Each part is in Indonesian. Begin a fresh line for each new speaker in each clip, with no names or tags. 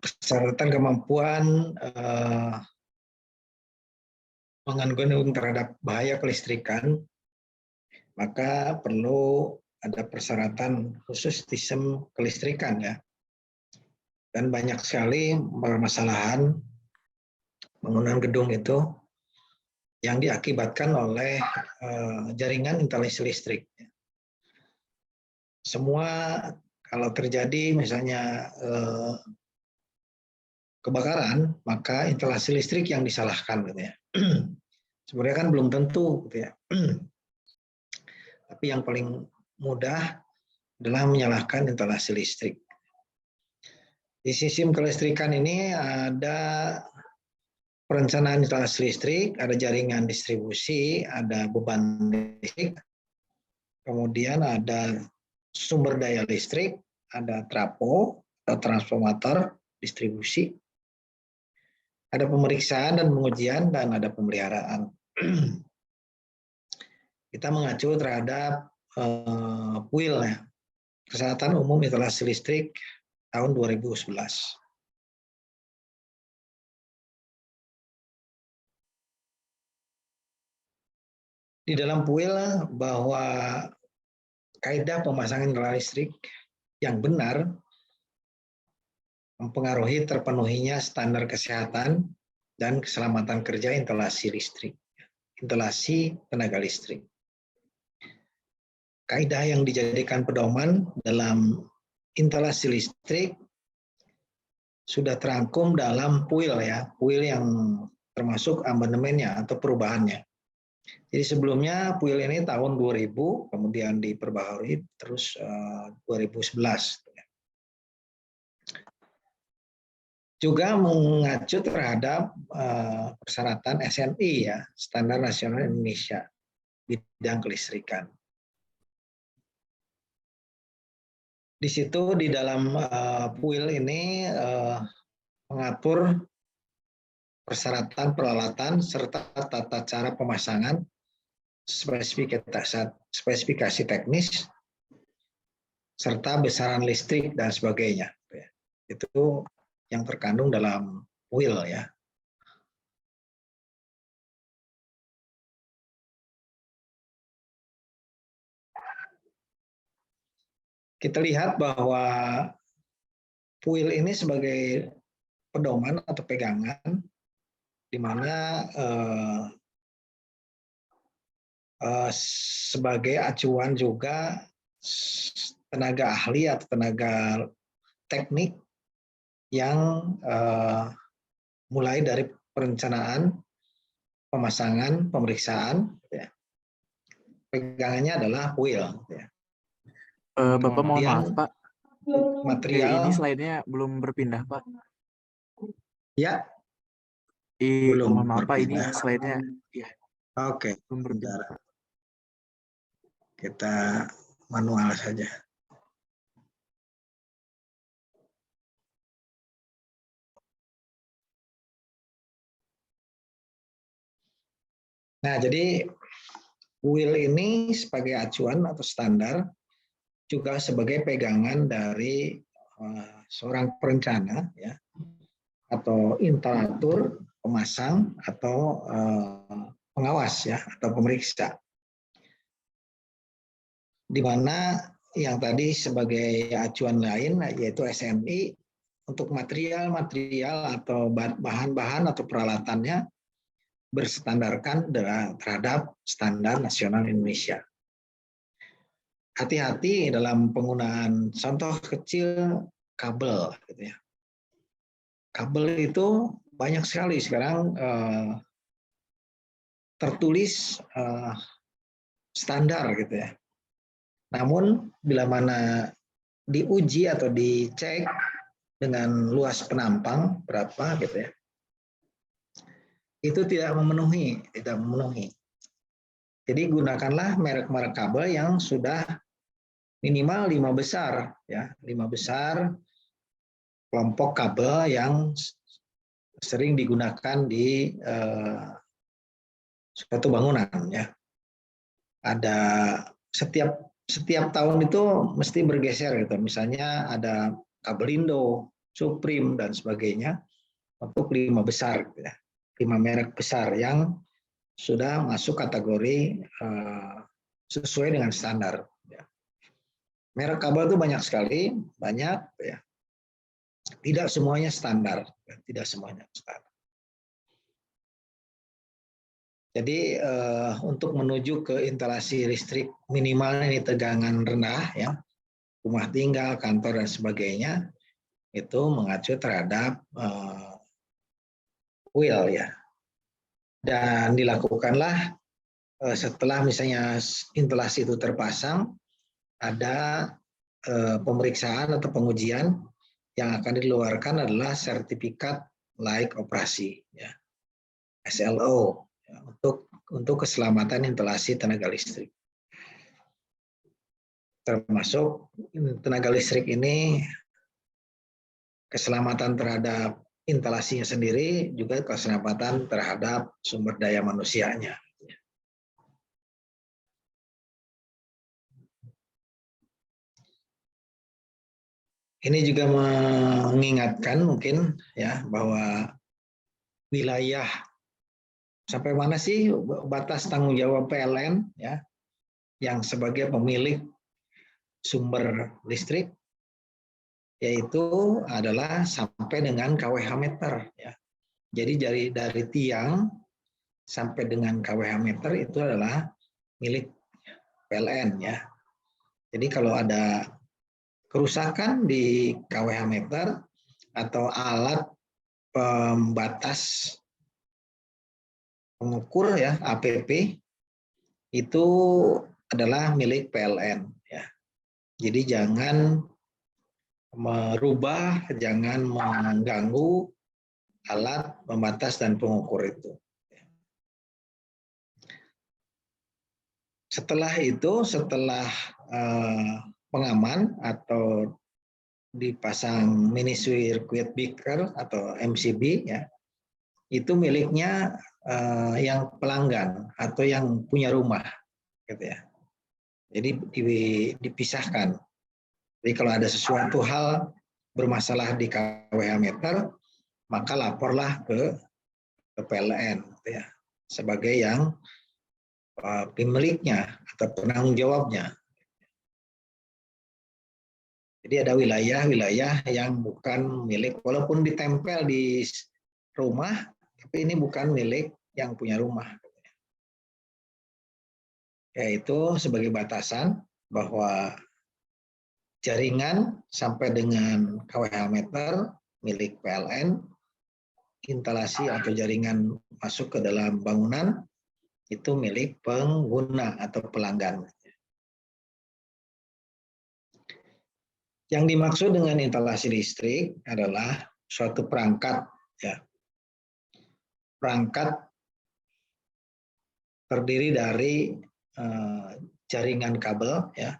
persyaratan kemampuan mengandung terhadap bahaya kelistrikan, maka perlu ada persyaratan khusus sistem kelistrikan ya. Dan banyak sekali permasalahan bangunan gedung itu yang diakibatkan oleh jaringan instalasi listrik. Semua kalau terjadi misalnya kebakaran, maka instalasi listrik yang disalahkan gitu ya. Sebenarnya kan belum tentu gitu ya. Tapi yang paling mudah adalah menyalahkan instalasi listrik. Di sistem kelistrikan ini ada perencanaan instalasi listrik, ada jaringan distribusi, ada beban listrik, kemudian ada sumber daya listrik, ada trafo atau transformator distribusi, ada pemeriksaan dan pengujian, dan ada pemeliharaan. Kita mengacu terhadap PUIL ya, Persyaratan Umum Instalasi Listrik tahun 2011. Di dalam PUIL bahwa kaidah pemasangan instalasi listrik yang benar mempengaruhi terpenuhinya standar kesehatan dan keselamatan kerja instalasi listrik, instalasi tenaga listrik. Kaidah yang dijadikan pedoman dalam instalasi listrik sudah terangkum dalam PUIL ya, PUIL yang termasuk amandemennya atau perubahannya. Jadi sebelumnya PUIL ini tahun 2000, kemudian diperbaharui terus 2011. Juga mengacu terhadap persyaratan SNI ya, Standar Nasional Indonesia bidang kelistrikan. Di situ di dalam PUIL ini mengatur persyaratan peralatan serta tata cara pemasangan, spesifikasi teknis, serta besaran listrik dan sebagainya. Itu yang terkandung dalam PUIL ya. Kita lihat bahwa PUIL ini sebagai pedoman atau pegangan di mana sebagai acuan juga tenaga ahli atau tenaga teknik yang mulai dari perencanaan, pemasangan, pemeriksaan, ya. Pegangannya adalah PUIL. Ya.
Bapak mohon maaf Pak,
material
ini slide-nya belum berpindah Pak.
Ya, belum
mohon maaf Pak, ini
berpindah.
slide-nya ya.
Oke,
Belum berpindah.
Kita manual saja. Nah, jadi PUIL ini sebagai acuan atau standar juga sebagai pegangan dari seorang perencana ya, atau instalator, pemasang atau pengawas ya, atau pemeriksa. Di mana yang tadi sebagai acuan lain yaitu SNI untuk material-material atau bahan-bahan atau peralatannya berstandarkan terhadap standar nasional Indonesia. Hati-hati dalam penggunaan contoh kecil kabel gitu ya. Kabel itu banyak sekali sekarang tertulis standar gitu ya. Namun bila mana diuji atau dicek dengan luas penampang berapa gitu ya, itu tidak memenuhi. Jadi gunakanlah merek-merek kabel yang sudah minimal 5 besar ya, 5 besar kelompok kabel yang sering digunakan di suatu bangunan ya. Ada setiap setiap tahun itu mesti bergeser gitu. Misalnya ada Kabelindo, Supreme dan sebagainya untuk 5 besar, gitu ya. 5 merek besar yang sudah masuk kategori sesuai dengan standar. Ya. Merek kabel itu banyak sekali, banyak, ya. Tidak semuanya standar, tidak semuanya standar. Jadi untuk menuju ke instalasi listrik minimal ini tegangan rendah, ya, rumah tinggal, kantor dan sebagainya, itu mengacu terhadap wheel, ya. Dan dilakukanlah setelah misalnya instalasi itu terpasang, ada pemeriksaan atau pengujian yang akan dikeluarkan adalah sertifikat layak operasi, ya, SLO, ya, untuk keselamatan instalasi tenaga listrik. Termasuk tenaga listrik ini keselamatan terhadap instalasinya sendiri, juga keselamatan terhadap sumber daya manusianya. Ini juga mengingatkan mungkin, ya, bahwa wilayah sampai mana sih batas tanggung jawab PLN, ya, yang sebagai pemilik sumber listrik, yaitu adalah sampai dengan kWh meter, ya. Jadi dari tiang sampai dengan kWh meter itu adalah milik PLN, ya. Jadi kalau ada kerusakan di kWh meter atau alat pembatas pengukur, ya, APP, itu adalah milik PLN, ya. Jadi jangan merubah, jangan mengganggu alat pembatas dan pengukur itu. Setelah itu, setelah pengaman atau dipasang mini circuit breaker atau MCB, ya, itu miliknya yang pelanggan atau yang punya rumah, gitu ya. Jadi dipisahkan. Jadi kalau ada sesuatu hal bermasalah di kWh meter, maka laporlah ke PLN, gitu ya, sebagai yang pemiliknya atau penanggung jawabnya. Jadi ada wilayah-wilayah yang bukan milik, walaupun ditempel di rumah, tapi ini bukan milik yang punya rumah. Yaitu sebagai batasan bahwa jaringan sampai dengan kWh meter milik PLN, instalasi atau jaringan masuk ke dalam bangunan itu milik pengguna atau pelanggan. Yang dimaksud dengan instalasi listrik adalah suatu perangkat, ya. Perangkat terdiri dari jaringan kabel, ya,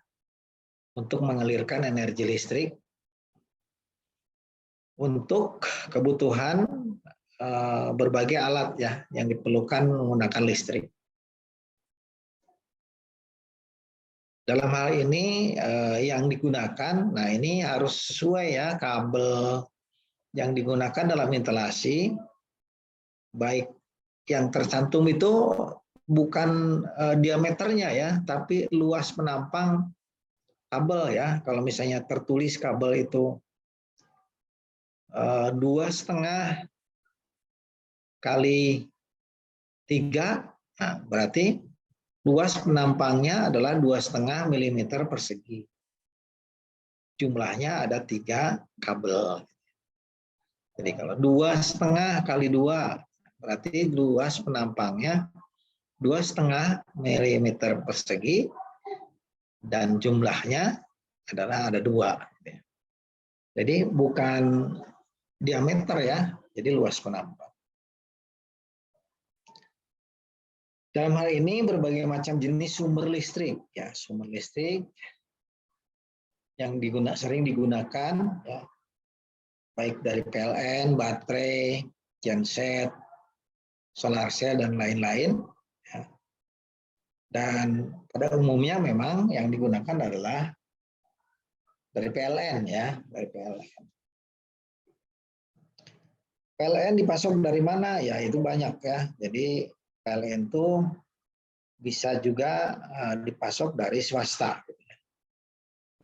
untuk mengalirkan energi listrik untuk kebutuhan berbagai alat, ya, yang diperlukan menggunakan listrik. Dalam hal ini yang digunakan, nah ini harus sesuai, ya, kabel yang digunakan dalam instalasi, baik yang tercantum itu bukan diameternya, ya, tapi luas penampang kabel, ya. Kalau misalnya tertulis kabel itu 2,5 kali 3, nah, berarti luas penampangnya adalah 2,5 mm persegi. Jumlahnya ada 3 kabel. Jadi kalau 2,5 kali 2, berarti luas penampangnya 2,5 mm persegi dan jumlahnya adalah ada 2. Jadi bukan diameter, ya, jadi luas penampang. Dalam hal ini berbagai macam jenis sumber listrik, ya, sumber listrik yang sering digunakan, ya, baik dari PLN, baterai, genset, solar cell dan lain-lain, ya. Dan pada umumnya memang yang digunakan adalah dari PLN ya, dari PLN. PLN dipasok dari mana? Ya itu banyak ya. Jadi PLN itu bisa juga dipasok dari swasta.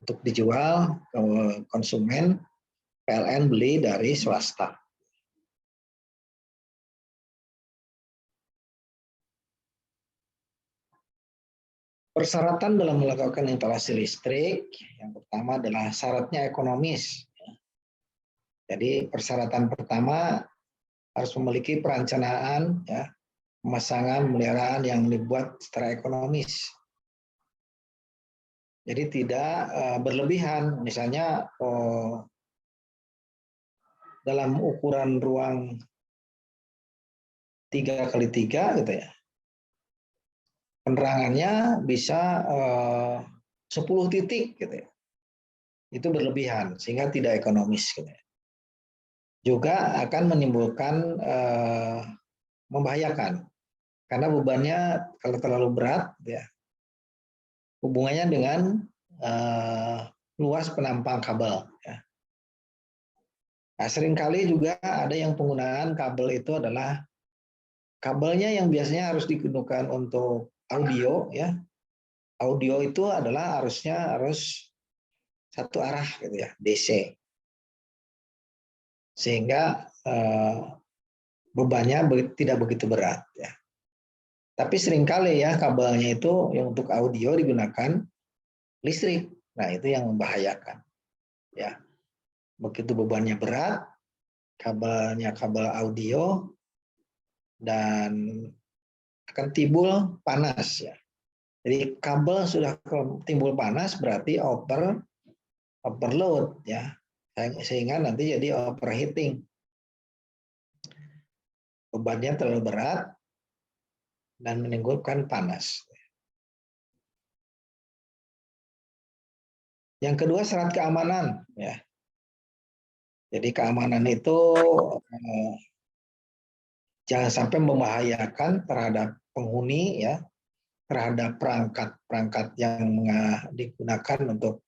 Untuk dijual ke konsumen, PLN beli dari swasta. Persyaratan dalam melakukan instalasi listrik, yang pertama adalah syaratnya ekonomis. Jadi persyaratan pertama harus memiliki perencanaan, ya, pemasangan, pemeliharaan yang dibuat secara ekonomis. Jadi tidak berlebihan, misalnya dalam ukuran ruang 3x3 gitu ya. Penerangannya bisa 10 titik gitu ya. Itu berlebihan sehingga tidak ekonomis gitu ya. Juga akan menimbulkan membahayakan karena bebannya kalau terlalu berat ya hubungannya dengan luas penampang kabel ya. Nah, seringkali juga ada yang penggunaan kabel itu adalah kabelnya yang biasanya harus digunakan untuk audio ya. Audio itu adalah harus satu arah gitu ya, DC. Sehingga bebannya tidak begitu berat ya. Tapi seringkali ya kabelnya itu yang untuk audio digunakan listrik. Nah, itu yang membahayakan. Ya. Begitu bebannya berat, kabelnya kabel audio dan akan timbul panas ya. Jadi kabel sudah timbul panas berarti overload ya. Sehingga nanti jadi overheating. Bebannya terlalu berat dan menimbulkan panas. Yang kedua syarat keamanan ya. Jadi keamanan itu jangan sampai membahayakan terhadap penghuni ya, terhadap perangkat-perangkat yang digunakan untuk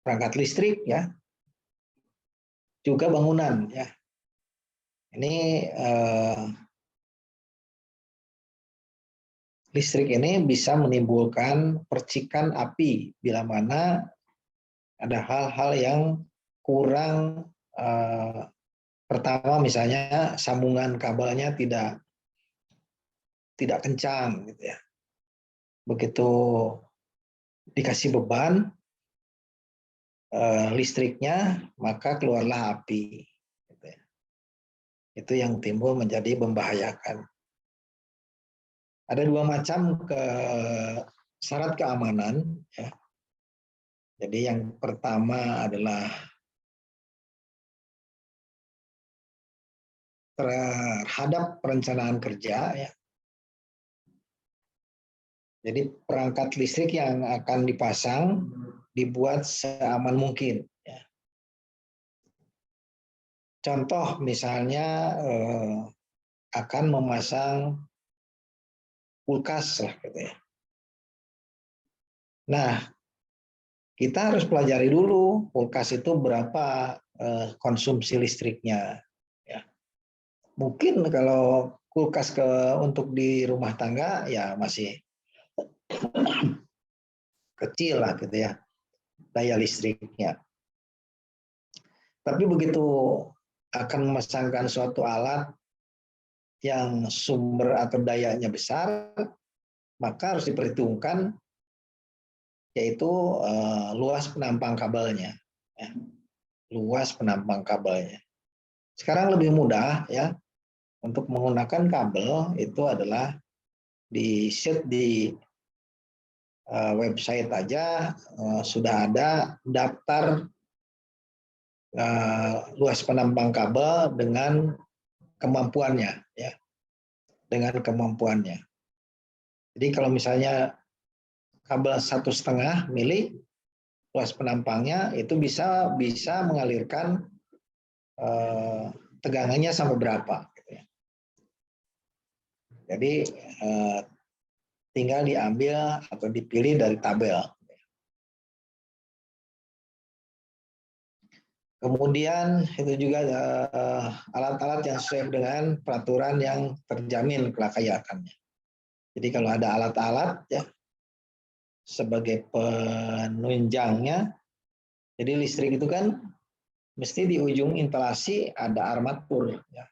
perangkat listrik ya, juga bangunan ya. Ini listrik ini bisa menimbulkan percikan api bila mana ada hal-hal yang kurang. Pertama misalnya sambungan kabelnya tidak kencang gitu ya. Begitu dikasih beban listriknya maka keluarlah api gitu ya. Itu yang timbul menjadi membahayakan. Ada dua macam syarat keamanan ya. Jadi yang pertama adalah terhadap perencanaan kerja ya. Jadi perangkat listrik yang akan dipasang dibuat seaman mungkin. Ya. Contoh misalnya akan memasang kulkas lah gitu ya. Nah, kita harus pelajari dulu kulkas itu berapa konsumsi listriknya. Ya. Mungkin kalau kulkas untuk di rumah tangga ya masih kecil lah gitu ya daya listriknya. Tapi begitu akan memasangkan suatu alat yang sumber atau dayanya besar, maka harus diperhitungkan yaitu luas penampang kabelnya. Ya. Luas penampang kabelnya. Sekarang lebih mudah ya untuk menggunakan kabel itu adalah di set di website aja sudah ada daftar luas penampang kabel dengan kemampuannya ya, dengan kemampuannya. Jadi kalau misalnya kabel 1,5 mili luas penampangnya itu bisa mengalirkan tegangannya sampai berapa. Gitu ya. Jadi tinggal diambil atau dipilih dari tabel. Kemudian itu juga alat-alat yang sesuai dengan peraturan yang terjamin kelayakannya. Jadi kalau ada alat-alat ya sebagai penunjangnya, jadi listrik itu kan mesti di ujung instalasi ada armatur. Ya.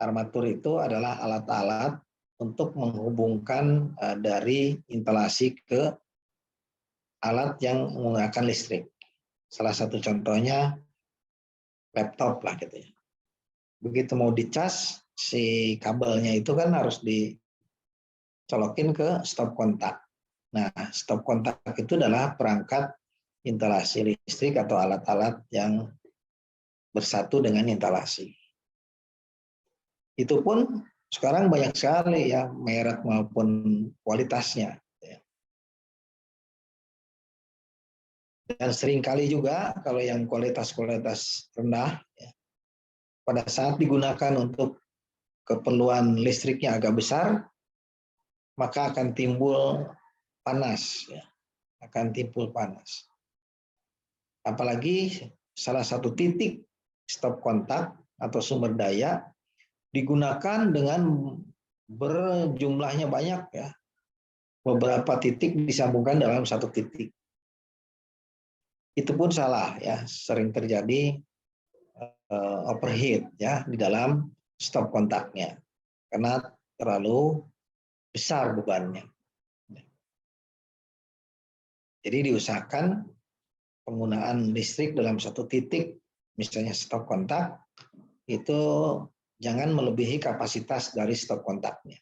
Armatur itu adalah alat-alat untuk menghubungkan dari instalasi ke alat yang menggunakan listrik. Salah satu contohnya laptop lah gitu ya. Begitu mau dicas, si kabelnya itu kan harus dicolokin ke stop kontak. Nah, stop kontak itu adalah perangkat instalasi listrik atau alat-alat yang bersatu dengan instalasi. Itu pun sekarang banyak sekali ya merek maupun kualitasnya. Dan seringkali juga kalau yang kualitas rendah, ya, pada saat digunakan untuk keperluan listriknya agak besar, maka akan timbul panas. Ya. Akan timbul panas. Apalagi salah satu titik stop kontak atau sumber daya digunakan dengan berjumlahnya banyak ya. Beberapa titik disambungkan dalam satu titik. Itu pun salah ya, sering terjadi overheat ya di dalam stop kontaknya karena terlalu besar bebannya. Jadi diusahakan penggunaan listrik dalam satu titik, misalnya stop kontak, itu jangan melebihi kapasitas dari stop kontaknya.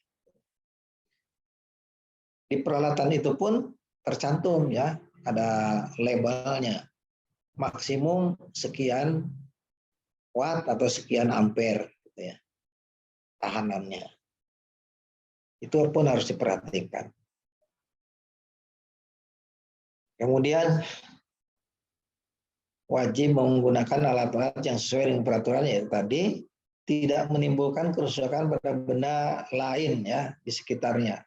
Di peralatan itu pun tercantum ya, ada labelnya, maksimum sekian watt atau sekian ampere gitu ya, tahanannya. Itu pun harus diperhatikan. Kemudian wajib menggunakan alat-alat yang sesuai dengan peraturan ya tadi, tidak menimbulkan kerusakan pada benda lain ya di sekitarnya.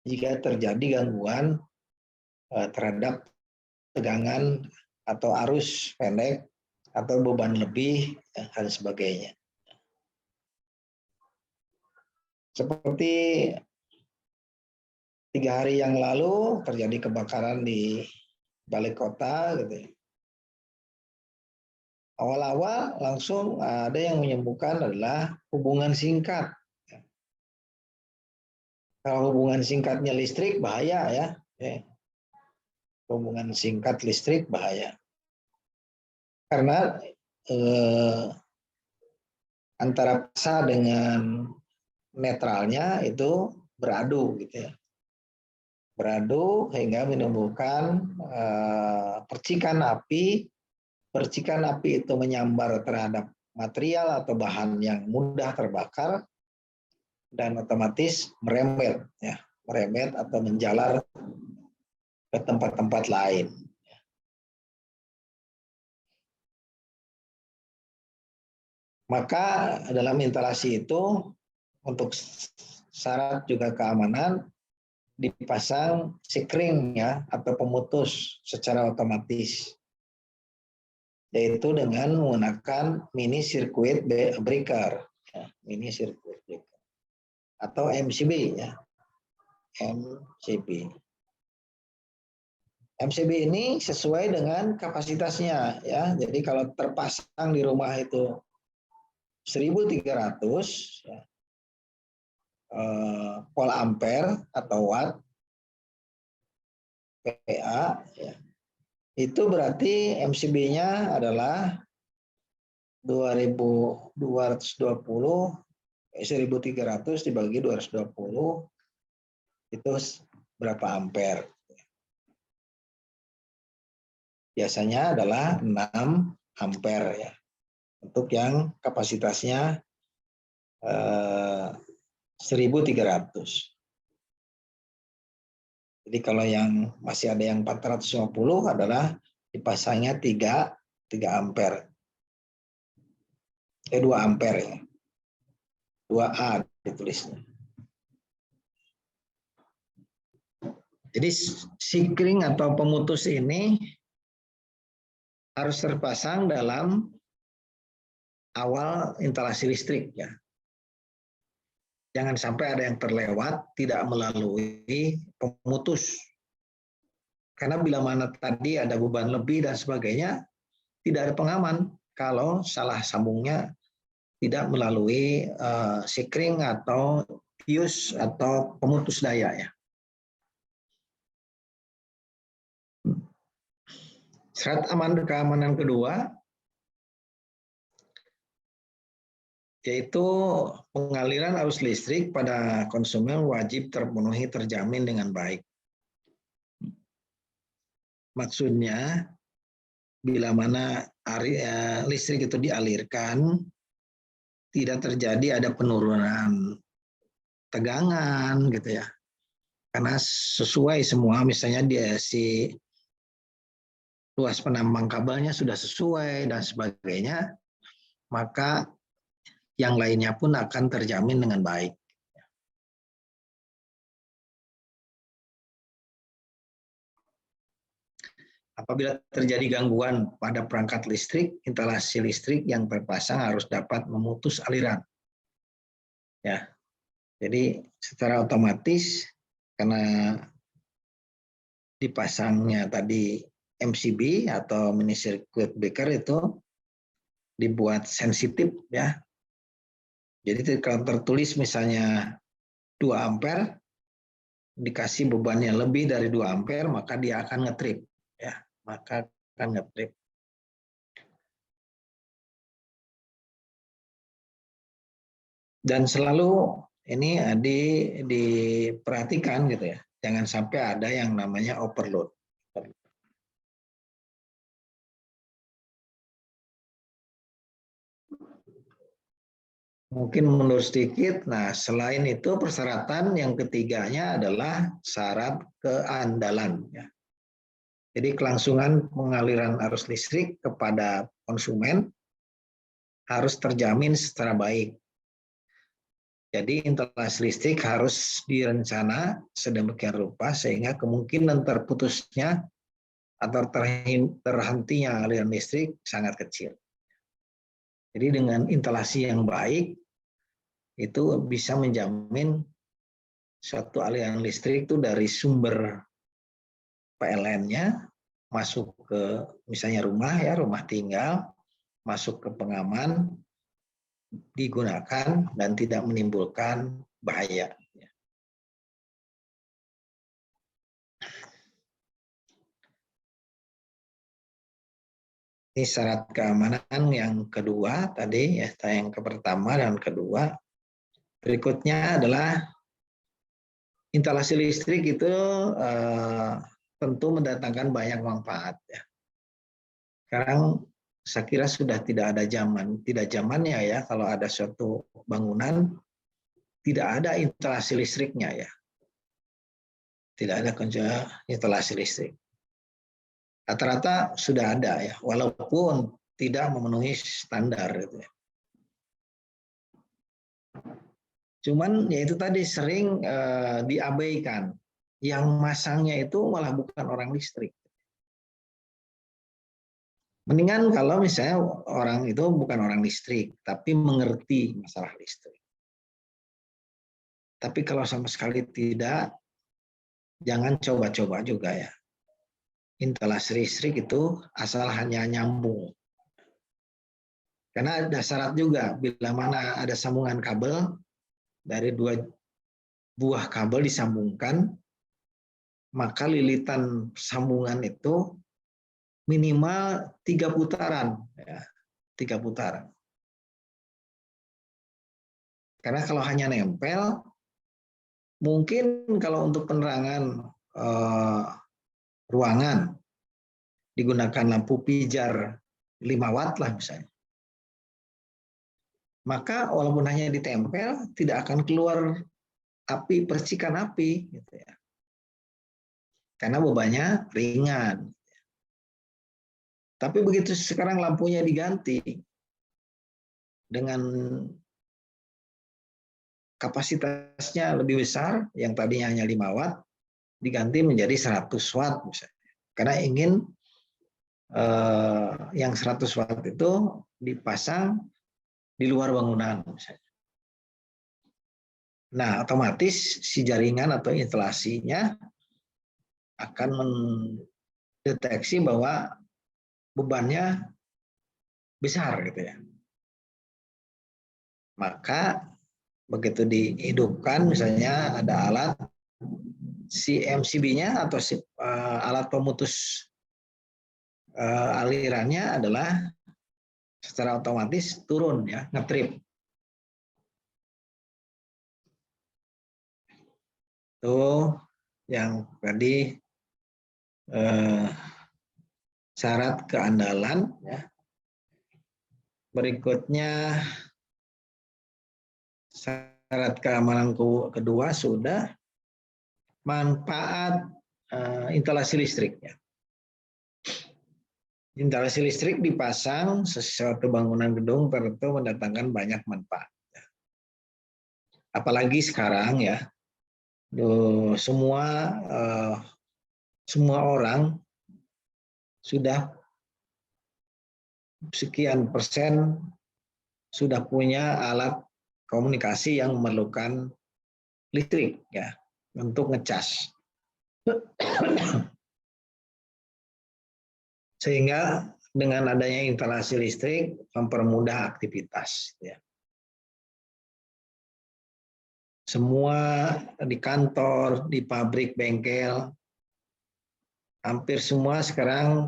Jika terjadi gangguan terhadap tegangan atau arus pendek atau beban lebih dan sebagainya. Seperti 3 hari yang lalu terjadi kebakaran di balai kota gitu ya. Awal-awal langsung ada yang menyembuhkan adalah hubungan singkat. Kalau hubungan singkatnya listrik bahaya ya. Hubungan singkat listrik bahaya. Karena antara pasa dengan netralnya itu beradu gitu ya. Beradu hingga menimbulkan percikan api. Percikan api itu menyambar terhadap material atau bahan yang mudah terbakar dan otomatis merembet ya, merembet atau menjalar ke tempat-tempat lain. Maka dalam instalasi itu untuk syarat juga keamanan dipasang sikring ya atau pemutus secara otomatis, yaitu dengan menggunakan mini circuit breaker, ya, mini circuit breaker atau MCB ya, MCB. MCB ini sesuai dengan kapasitasnya ya. Jadi kalau terpasang di rumah itu 1300 ya, volt ampere atau watt PA ya. Itu berarti MCB-nya adalah 2220 1300 dibagi 220 itu berapa ampere? Biasanya adalah 6 ampere ya. Untuk yang kapasitasnya 1300. Jadi kalau yang masih ada yang 450 adalah dipasangnya 3 ampere. 2 ampere ya. 2A ditulisnya. Jadi sikring atau pemutus ini harus terpasang dalam awal instalasi listrik ya. Jangan sampai ada yang terlewat tidak melalui pemutus. Karena bila mana tadi ada beban lebih dan sebagainya, tidak ada pengaman kalau salah sambungnya tidak melalui sikring atau fuse atau pemutus daya ya. Syarat keamanan kedua yaitu pengaliran arus listrik pada konsumen wajib terpenuhi terjamin dengan baik. Maksudnya bila mana listrik itu dialirkan tidak terjadi ada penurunan tegangan gitu ya. Karena sesuai semua misalnya si luas penambang kabelnya sudah sesuai dan sebagainya, maka yang lainnya pun akan terjamin dengan baik. Apabila terjadi gangguan pada perangkat listrik, instalasi listrik yang terpasang harus dapat memutus aliran. Ya, jadi secara otomatis karena dipasangnya tadi MCB atau mini circuit breaker itu dibuat sensitif ya. Jadi kalau tertulis misalnya 2 ampere dikasih bebannya lebih dari 2 ampere maka dia akan ngetrip ya, maka akan ngetrip. Dan selalu ini diperhatikan gitu ya. Jangan sampai ada yang namanya overload. Mungkin mundur sedikit. Nah, selain itu persyaratan yang ketiganya adalah syarat keandalan. Ya. Jadi kelangsungan pengaliran arus listrik kepada konsumen harus terjamin secara baik. Jadi instalasi listrik harus direncana sedemikian rupa sehingga kemungkinan terputusnya atau terhentinya aliran listrik sangat kecil. Jadi dengan instalasi yang baik itu bisa menjamin suatu aliran listrik itu dari sumber PLN-nya masuk ke misalnya rumah tinggal, masuk ke pengaman, digunakan dan tidak menimbulkan bahaya. Ini syarat keamanan yang kedua tadi ya, yang pertama dan kedua. Berikutnya adalah instalasi listrik itu tentu mendatangkan banyak manfaat ya. Sekarang saya kira sudah tidak zamannya ya kalau ada suatu bangunan tidak ada instalasi listriknya ya. Tidak ada instalasi listrik. Rata-rata sudah ada ya, walaupun tidak memenuhi standar gitu ya. Cuman ya itu tadi sering diabaikan. Yang masangnya itu malah bukan orang listrik. Mendingan kalau misalnya orang itu bukan orang listrik, tapi mengerti masalah listrik. Tapi kalau sama sekali tidak, jangan coba-coba juga ya. Instalasi listrik itu asal hanya nyambung. Karena ada syarat juga, bila mana ada sambungan kabel, dari 2 buah kabel disambungkan, maka lilitan sambungan itu minimal 3 putaran. Ya, 3 putaran. Karena kalau hanya nempel, mungkin kalau untuk penerangan ruangan digunakan lampu pijar 5 watt lah misalnya. Maka walaupun hanya ditempel, tidak akan keluar api, percikan api. Gitu ya. Karena bebannya ringan. Tapi begitu sekarang lampunya diganti dengan kapasitasnya lebih besar, yang tadinya hanya 5 watt, diganti menjadi 100 watt misalnya. Karena ingin yang 100 watt itu dipasang di luar bangunan misalnya. Nah, otomatis si jaringan atau instalasinya akan mendeteksi bahwa bebannya besar gitu ya. Maka begitu dihidupkan misalnya ada alat, si MCB-nya atau si alat pemutus alirannya adalah secara otomatis turun ya, ngetrip. Itu yang tadi syarat keandalan ya. Berikutnya syarat keamanan kedua sudah manfaat instalasi listrik ya. Instalasi listrik dipasang sesuatu bangunan gedung tentu mendatangkan banyak manfaat. Apalagi sekarang ya, semua orang sudah sekian persen sudah punya alat komunikasi yang memerlukan listrik ya untuk ngecas. Sehingga dengan adanya instalasi listrik mempermudah aktivitas ya. Semua di kantor, di pabrik, bengkel, hampir semua sekarang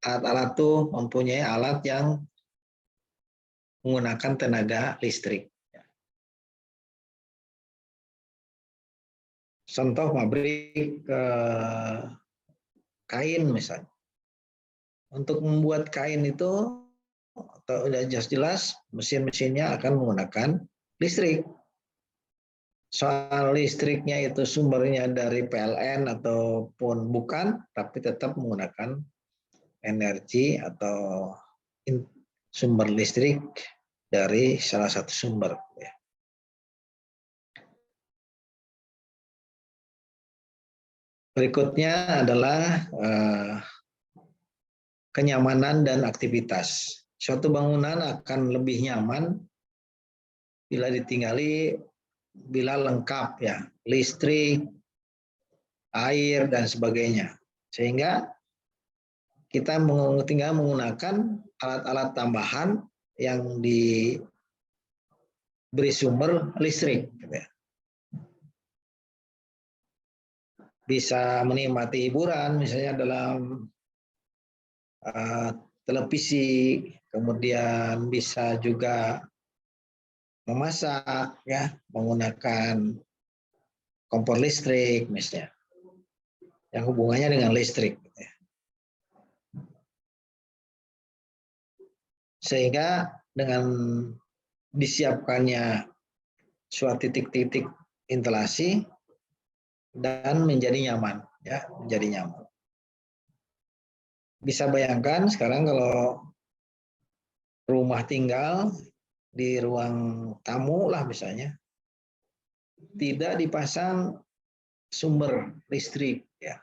alat-alat itu mempunyai alat yang menggunakan tenaga listrik. Contoh pabrik kain misalnya. Untuk membuat kain itu sudah jelas mesin-mesinnya akan menggunakan listrik. Soal listriknya itu sumbernya dari PLN ataupun bukan, tapi tetap menggunakan energi atau sumber listrik dari salah satu sumber. Berikutnya adalah kenyamanan dan aktivitas. Suatu bangunan akan lebih nyaman bila ditinggali, bila lengkap ya, listrik, air, dan sebagainya. Sehingga kita tinggal menggunakan alat-alat tambahan yang diberi sumber listrik. Bisa menikmati hiburan, misalnya dalam televisi, kemudian bisa juga memasak, ya, menggunakan kompor listrik, misalnya, yang hubungannya dengan listrik. Sehingga dengan disiapkannya suatu titik-titik instalasi dan menjadi nyaman, ya, menjadi nyaman. Bisa bayangkan sekarang kalau rumah tinggal di ruang tamu lah misalnya, tidak dipasang sumber listrik ya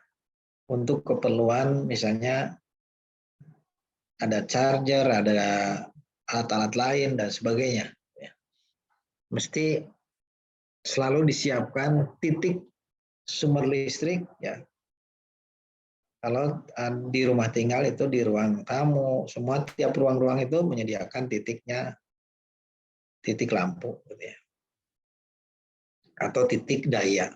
untuk keperluan misalnya ada charger, ada alat-alat lain dan sebagainya. Ya. Mesti selalu disiapkan titik sumber listrik ya. Kalau di rumah tinggal itu di ruang tamu, semua tiap ruang-ruang itu menyediakan titiknya, titik lampu gitu ya. Atau titik daya.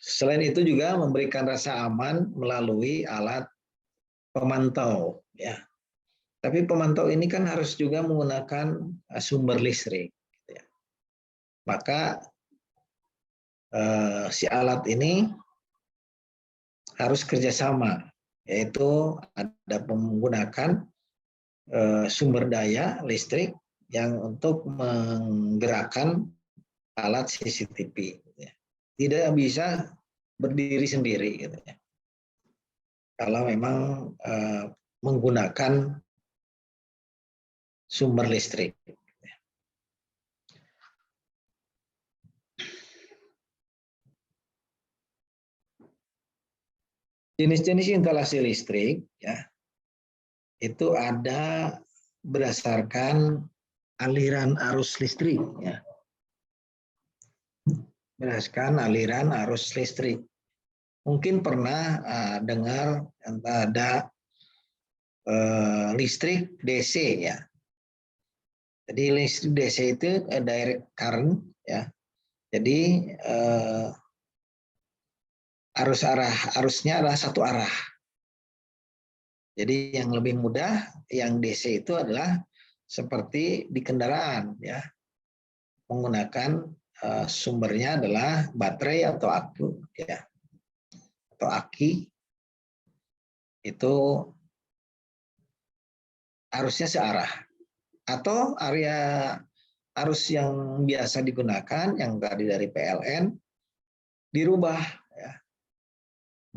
Selain itu juga memberikan rasa aman melalui alat pemantau ya. Tapi pemantau ini kan harus juga menggunakan sumber listrik. Gitu ya. Maka si alat ini harus kerjasama, yaitu ada menggunakan sumber daya listrik yang untuk menggerakkan alat CCTV. Gitu ya. Tidak bisa berdiri sendiri. Gitu ya. Kalau memang menggunakan sumber listrik. Jenis-jenis instalasi listrik ya itu ada berdasarkan aliran arus listrik ya. Berdasarkan aliran arus listrik. Mungkin pernah dengar ada listrik DC ya. Jadi listrik DC itu direct current ya. Jadi arusnya adalah satu arah. Jadi yang lebih mudah yang DC itu adalah seperti di kendaraan ya. Menggunakan sumbernya adalah baterai atau aku ya. Atau aki itu arusnya searah. Atau area arus yang biasa digunakan yang tadi dari PLN dirubah ya,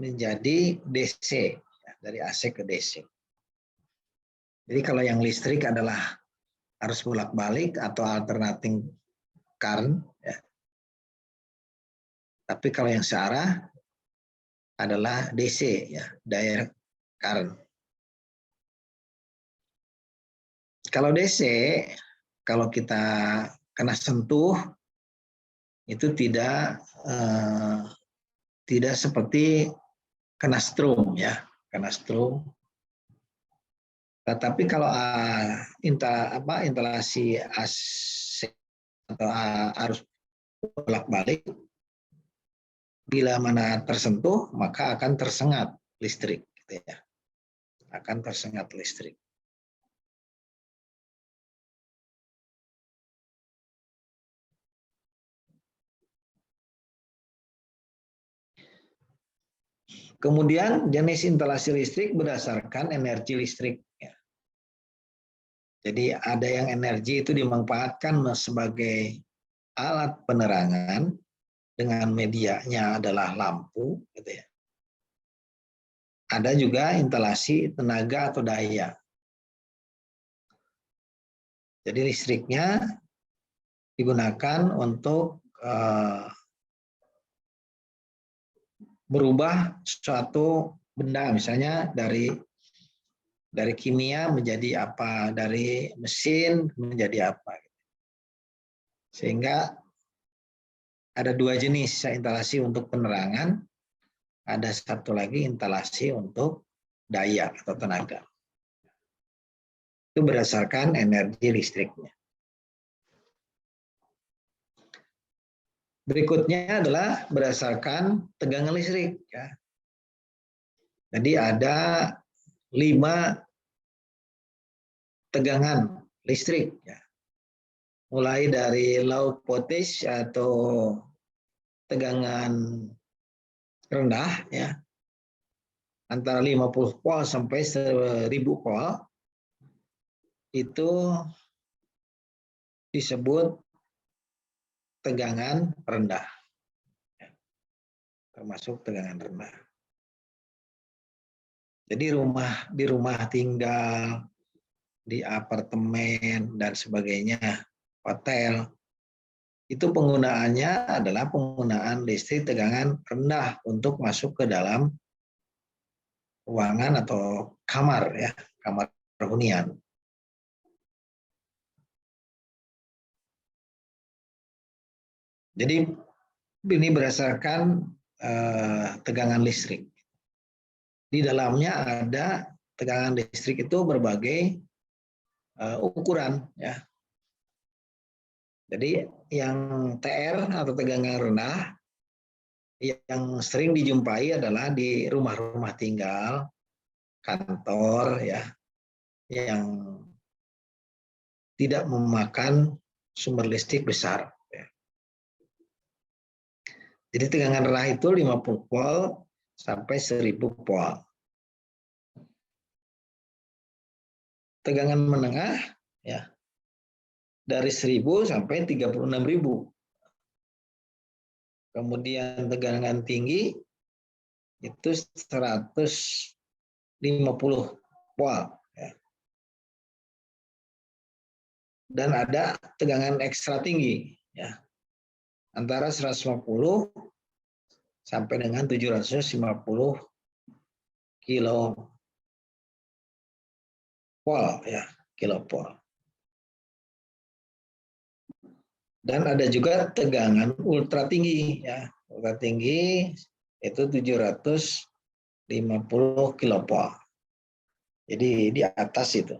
menjadi DC ya, dari AC ke DC. Jadi kalau yang listrik adalah arus bolak-balik atau alternating current ya. Tapi kalau yang searah adalah DC ya, direct current. Kalau DC, kalau kita kena sentuh itu tidak seperti kena strom ya, kena strom. Tetapi kalau instalasi AC atau arus bolak-balik, bila mana tersentuh maka akan tersengat listrik, gitu ya. Akan tersengat listrik. Kemudian jenis instalasi listrik berdasarkan energi listrik. Jadi ada yang energi itu dimanfaatkan sebagai alat penerangan dengan medianya adalah lampu, gitu ya. Ada juga instalasi tenaga atau daya. Jadi listriknya digunakan untuk merubah suatu benda, misalnya dari kimia menjadi apa, dari mesin menjadi apa. Sehingga ada dua jenis instalasi untuk penerangan, ada satu lagi instalasi untuk daya atau tenaga. Itu berdasarkan energi listriknya. Berikutnya adalah berdasarkan tegangan listrik. Ya. Jadi ada 5 tegangan listrik. Ya. Mulai dari low voltage atau tegangan rendah, ya, antara 50 volt sampai 1000 volt, itu disebut tegangan rendah. Termasuk tegangan rendah. Jadi di rumah tinggal, di apartemen, dan sebagainya, hotel, itu penggunaannya adalah penggunaan listrik tegangan rendah untuk masuk ke dalam ruangan atau kamar, ya, kamar hunian. Jadi ini berdasarkan tegangan listrik. Di dalamnya ada tegangan listrik itu berbagai ukuran, ya. Jadi yang TR atau tegangan rendah yang sering dijumpai adalah di rumah-rumah tinggal, kantor, ya, yang tidak memakan sumber listrik besar. Ya. Jadi tegangan rendah itu 50 volt sampai 1000 volt. Tegangan menengah, ya, dari 1000 sampai 36.000. Kemudian tegangan tinggi itu 150 volt. Ya. Dan ada tegangan ekstra tinggi, ya, antara 150 sampai dengan 750 kilopol ya, kilopol. Dan ada juga tegangan ultra tinggi ya. Ultra tinggi itu 750 kilopol. Jadi di atas itu.